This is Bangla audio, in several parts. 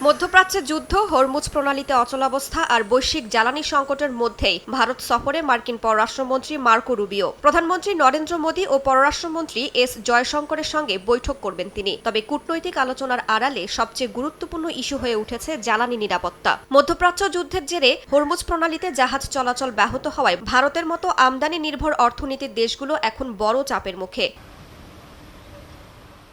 মধ্যপ্রাচ্যে যুদ্ধ, হরমুজ প্রণালীতে অচলাবস্থা আর বৈশ্বিক জ্বালানি সংকটের মধ্যেই ভারত সফরে মার্কিন পররাষ্ট্রমন্ত্রী মার্কো রুবিও। প্রধানমন্ত্রী নরেন্দ্র মোদী ও পররাষ্ট্রমন্ত্রী এস জয়শঙ্করের সঙ্গে বৈঠক করবেন তিনি। তবে কূটনৈতিক আলোচনার আড়ালে সবচেয়ে গুরুত্বপূর্ণ ইস্যু হয়ে উঠেছে জ্বালানি নিরাপত্তা। মধ্যপ্রাচ্য যুদ্ধের জেরে হরমুজ প্রণালীতে জাহাজ চলাচল ব্যাহত হওয়ায় ভারতের মতো আমদানি নির্ভর অর্থনীতির দেশগুলো এখন বড় চাপের মুখে।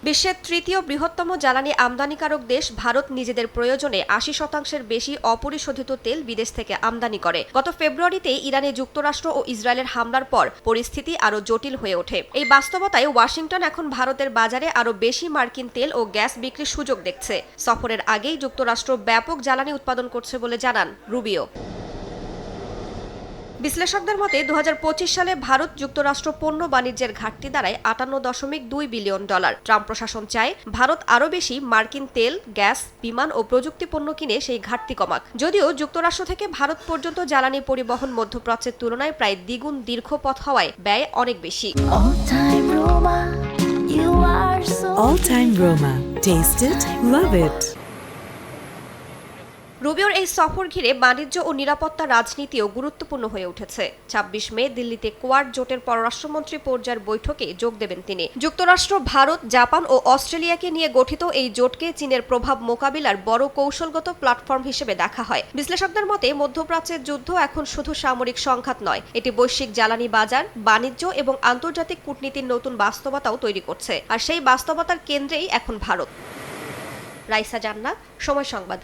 বিশ্বের তৃতীয় বৃহত্তম জ্বালানি আমদানিকারক দেশ ভারত নিজেদের প্রয়োজনে ৮০% বেশি অপরিশোধিত তেল বিদেশ থেকে আমদানি করে। গত ফেব্রুয়ারিতে ইরানে যুক্তরাষ্ট্র ও ইসরায়েলের হামলার পর পরিস্থিতি আরও জটিল হয়ে ওঠে। এই বাস্তবতায় ওয়াশিংটন এখন ভারতের বাজারে আরও বেশি মার্কিন তেল ও গ্যাস বিক্রির সুযোগ দেখছে। সফরের আগেই যুক্তরাষ্ট্র ব্যাপক জ্বালানি উৎপাদন করছে বলে জানান রুবিও। বিশ্লেষকদের মতে ২০২৫ সালে ভারত যুক্তরাষ্ট্র পণ্য বাণিজ্যের ঘাটতি দাঁড়ায় $৫৮.২ বিলিয়ন। ট্রাম্প প্রশাসন চায় ভারত আরও বেশি মার্কিন তেল, গ্যাস, বিমান ও প্রযুক্তি পণ্য কিনে সেই ঘাটতি কমাক। যদিও যুক্তরাষ্ট্র থেকে ভারত পর্যন্ত জ্বালানি পরিবহন মধ্যপ্রাচ্যের তুলনায় প্রায় দ্বিগুণ দীর্ঘ পথ হওয়ায় ব্যয় অনেক বেশি। All time Roma. Taste it, love it. রুবিওর এই সফর ঘিরে বাণিজ্য ও নিরাপত্তা রাজনীতিও গুরুত্বপূর্ণ হয়ে উঠেছে। ২৬ মে দিল্লিতে কোয়াড জোটের পররাষ্ট্রমন্ত্রী পর্যায়ের বৈঠকে যোগ দেবেন তিনি। যুক্তরাষ্ট্র, ভারত, জাপান ও অস্ট্রেলিয়াকে নিয়ে গঠিত এই জোটকে চীনের প্রভাব মোকাবিলার বড় কৌশলগত প্ল্যাটফর্ম হিসেবে দেখা হয়। বিশ্লেষকদের মতে মধ্যপ্রাচ্যের যুদ্ধ এখন শুধু সামরিক সংঘাত নয়, এটি বৈশ্বিক জ্বালানি বাজার, বাণিজ্য এবং আন্তর্জাতিক কূটনীতির নতুন বাস্তবতাও তৈরি করছে। আর সেই বাস্তবতার কেন্দ্রেই এখন ভারত। রাইসা জান্নাত, সময় সংবাদ।